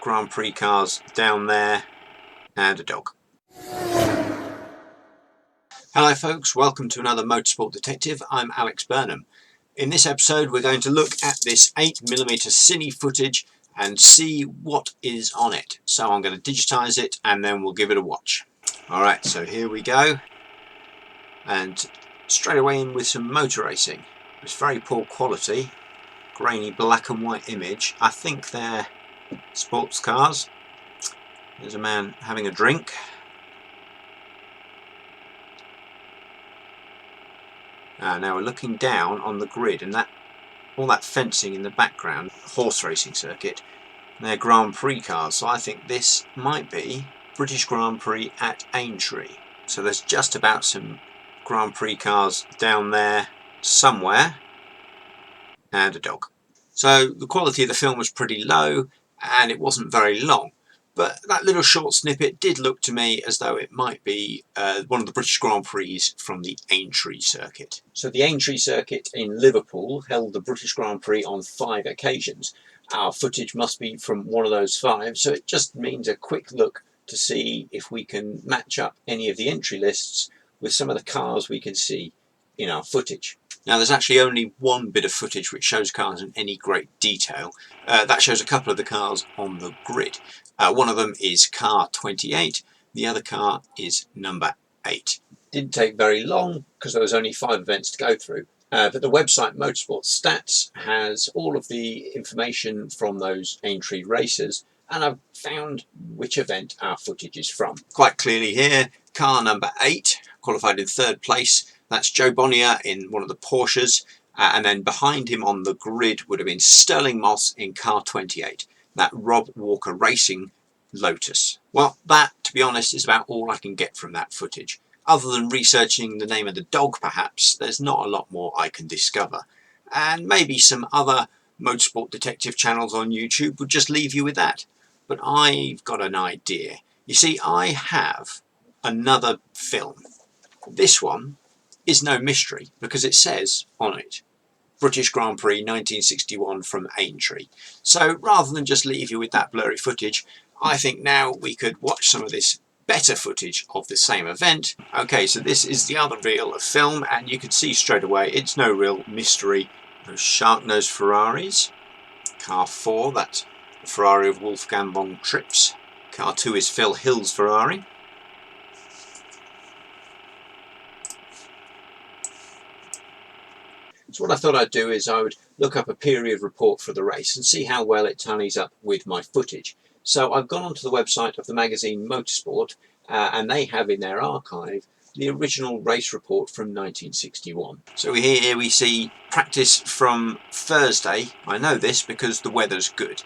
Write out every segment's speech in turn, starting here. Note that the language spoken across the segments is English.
Grand Prix cars down there, and a dog. Hello folks, welcome to another Motorsport Detective. I'm Alex Burnham. In this episode we're going to look at this 8mm cine footage and see what is on it. So I'm going to digitize it and then we'll give it a watch. Alright, so here we go. And straight away in with some motor racing. It's very poor quality, grainy black and white image. I think they're sports cars. There's a man having a drink. Now we're looking down on the grid, and all that fencing in the background, horse racing circuit, they're Grand Prix cars. So I think this might be British Grand Prix at Aintree. So there's just about some Grand Prix cars down there somewhere, and a dog. So the quality of the film was pretty low, and it wasn't very long. But that little short snippet did look to me as though it might be one of the British Grand Prix from the Aintree circuit. So the Aintree circuit in Liverpool held the British Grand Prix on 5 occasions. Our footage must be from one of those 5, so it just means a quick look to see if we can match up any of the entry lists with some of the cars we can see in our footage. Now there's actually only one bit of footage which shows cars in any great detail. That shows a couple of the cars on the grid. One of them is car 28, the other car is number 8. Didn't take very long because there was only 5 events to go through. But the website Motorsport Stats has all of the information from those Aintree races, and I've found which event our footage is from. Quite clearly here, car number 8 qualified in 3rd place. That's Joe Bonnier in one of the Porsches, and then behind him on the grid would have been Sterling Moss in car 28, that Rob Walker Racing Lotus. Well, that, to be honest, is about all I can get from that footage. Other than researching the name of the dog, perhaps, there's not a lot more I can discover. And maybe some other Motorsport Detective channels on YouTube would just leave you with that. But I've got an idea. You see, I have another film. This one is no mystery because it says on it British Grand Prix 1961 from Aintree. So rather than just leave you with that blurry footage, I think now we could watch some of this better footage of the same event. Okay, so this is the other reel of film, and you can see straight away it's no real mystery. Those Sharknose Ferraris. Car 4, that's the Ferrari of Wolfgang von Trips. Car 2 is Phil Hill's Ferrari. So what I thought I'd do is I would look up a period report for the race and see how well it tallies up with my footage. So I've gone onto the website of the magazine Motorsport, and they have in their archive the original race report from 1961. So here we see practice from Thursday. I know this because the weather's good.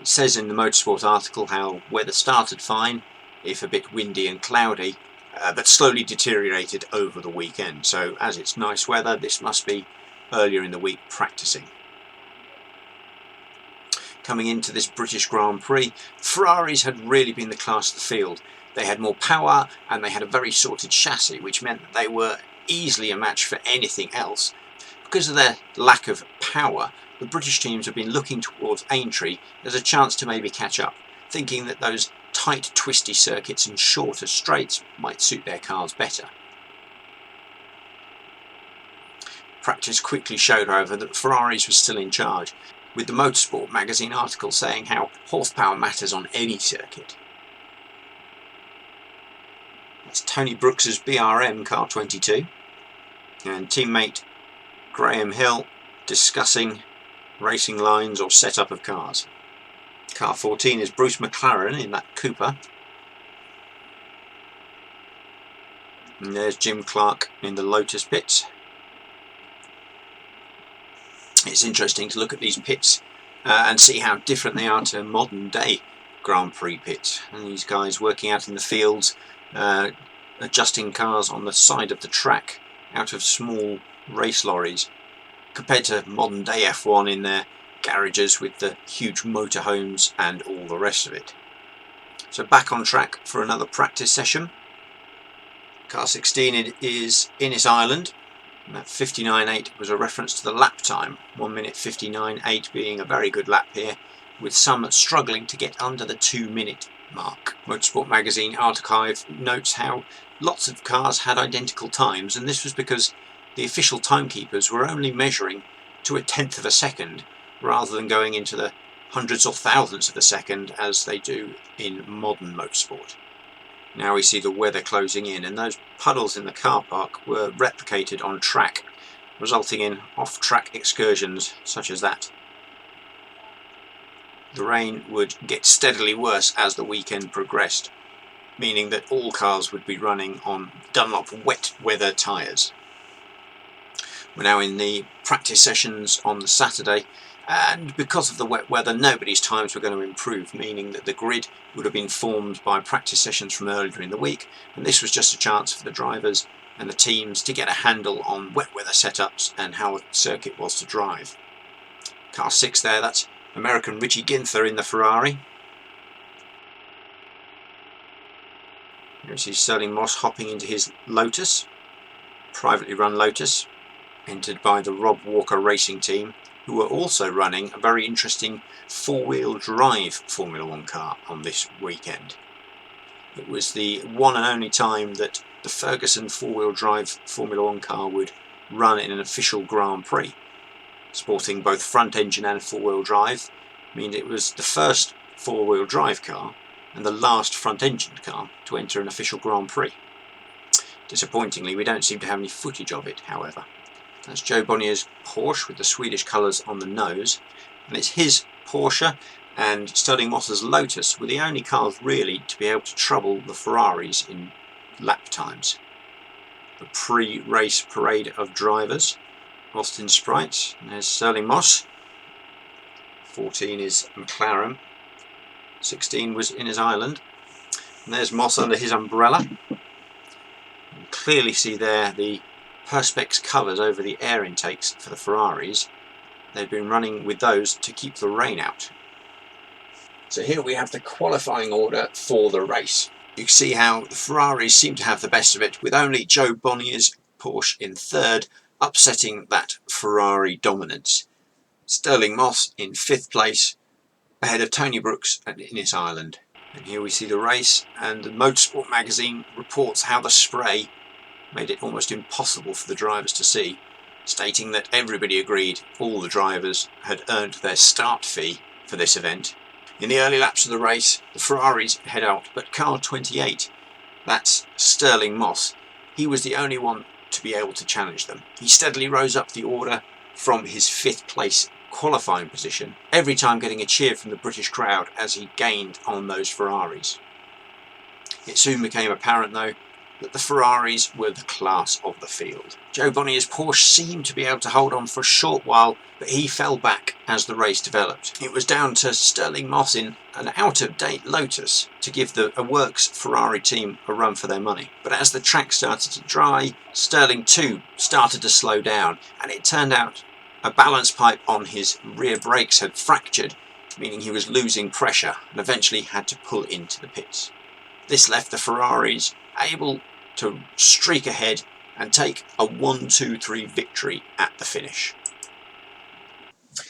It says in the Motorsport article how weather started fine, if a bit windy and cloudy, but slowly deteriorated over the weekend. So as it's nice weather, this must be earlier in the week practicing. Coming into this British Grand Prix, Ferraris had really been the class of the field. They had more power and they had a very sorted chassis, which meant that they were easily a match for anything else. Because of their lack of power, the British teams have been looking towards Aintree as a chance to maybe catch up, thinking that those tight twisty circuits and shorter straights might suit their cars better. Practice quickly showed, however, that Ferraris was still in charge, with the Motorsport magazine article saying how horsepower matters on any circuit. That's Tony Brooks's BRM car 22 and teammate Graham Hill discussing racing lines or setup of cars. Car 14 is Bruce McLaren in that Cooper. And there's Jim Clark in the Lotus pits. It's interesting to look at these pits and see how different they are to modern day Grand Prix pits. And these guys working out in the fields, adjusting cars on the side of the track out of small race lorries, compared to modern day F1 in their garages with the huge motorhomes and all the rest of it. So back on track for another practice session. Car 16 is Innis Island. And that 59.8 was a reference to the lap time, 1 minute 59.8 being a very good lap here. with some struggling to get under the 2-minute mark. Motorsport magazine archive notes how lots of cars had identical times, and this was because the official timekeepers were only measuring to 1/10 of a second rather than going into the hundreds or thousandths of a second as they do in modern motorsport. Now we see the weather closing in, and those puddles in the car park were replicated on track, resulting in off-track excursions such as that. The rain would get steadily worse as the weekend progressed, meaning that all cars would be running on Dunlop wet weather tyres. We're now in the practice sessions on the Saturday, and because of the wet weather nobody's times were going to improve, meaning that the grid would have been formed by practice sessions from earlier in the week, and this was just a chance for the drivers and the teams to get a handle on wet weather setups and how the circuit was to drive. Car 6 there, that's American Richie Ginther in the Ferrari. Here's Sterling Moss hopping into his Lotus, privately run Lotus, entered by the Rob Walker racing team, who were also running a very interesting four-wheel drive Formula 1 car on this weekend. It was the one and only time that the Ferguson four-wheel drive Formula 1 car would run in an official Grand Prix. Sporting both front engine and four-wheel drive, meaning it was the first four-wheel drive car and the last front engine car to enter an official Grand Prix. Disappointingly, we don't seem to have any footage of it, however. That's Joe Bonnier's Porsche with the Swedish colours on the nose, and it's his Porsche and Sterling Moss's Lotus were the only cars really to be able to trouble the Ferraris in lap times. The pre-race parade of drivers. Austin Sprites, and there's Sterling Moss. 14 is McLaren, 16 was in his island, and there's Moss under his umbrella. You can clearly see there the Perspex covers over the air intakes for the Ferraris. They've been running with those to keep the rain out. So here we have the qualifying order for the race. You can see how the Ferraris seem to have the best of it, with only Joe Bonnier's Porsche in third, upsetting that Ferrari dominance. Sterling Moss in 5th place, ahead of Tony Brooks and Innes Ireland. And here we see the race, and the Motorsport magazine reports how the spray made it almost impossible for the drivers to see, stating that everybody agreed all the drivers had earned their start fee for this event. In the early laps of the race, the Ferraris head out, but car 28, that's Sterling Moss, he was the only one to be able to challenge them. He steadily rose up the order from his 5th place qualifying position, every time getting a cheer from the British crowd as he gained on those Ferraris. It soon became apparent though that the Ferraris were the class of the field. Joe Bonnier's Porsche seemed to be able to hold on for a short while, but he fell back as the race developed. It was down to Sterling Moss in an out-of-date Lotus to give the works Ferrari team a run for their money. But as the track started to dry, Sterling too started to slow down, and it turned out a balance pipe on his rear brakes had fractured, meaning he was losing pressure and eventually had to pull into the pits. This left the Ferraris able to streak ahead and take a 1-2-3 victory at the finish.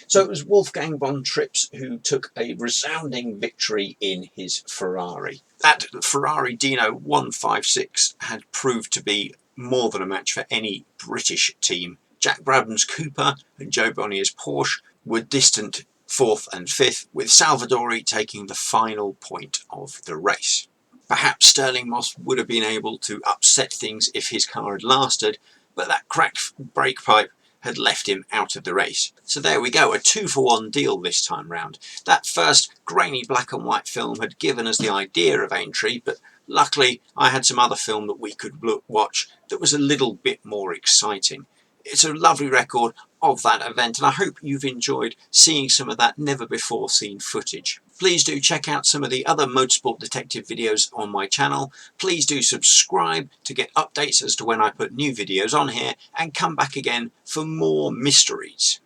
So it was Wolfgang von Trips who took a resounding victory in his Ferrari. That Ferrari Dino 156 had proved to be more than a match for any British team. Jack Brabham's Cooper and Joe Bonnier's Porsche were distant 4th and 5th, with Salvadori taking the final point of the race. Perhaps Sterling Moss would have been able to upset things if his car had lasted, but that cracked brake pipe had left him out of the race. So there we go, a 2-for-1 deal this time round. That first grainy black and white film had given us the idea of entry, but luckily I had some other film that we could watch that was a little bit more exciting. It's a lovely record of that event, and I hope you've enjoyed seeing some of that never before seen footage. Please do check out some of the other Motorsport Detective videos on my channel. Please do subscribe to get updates as to when I put new videos on here, and come back again for more mysteries.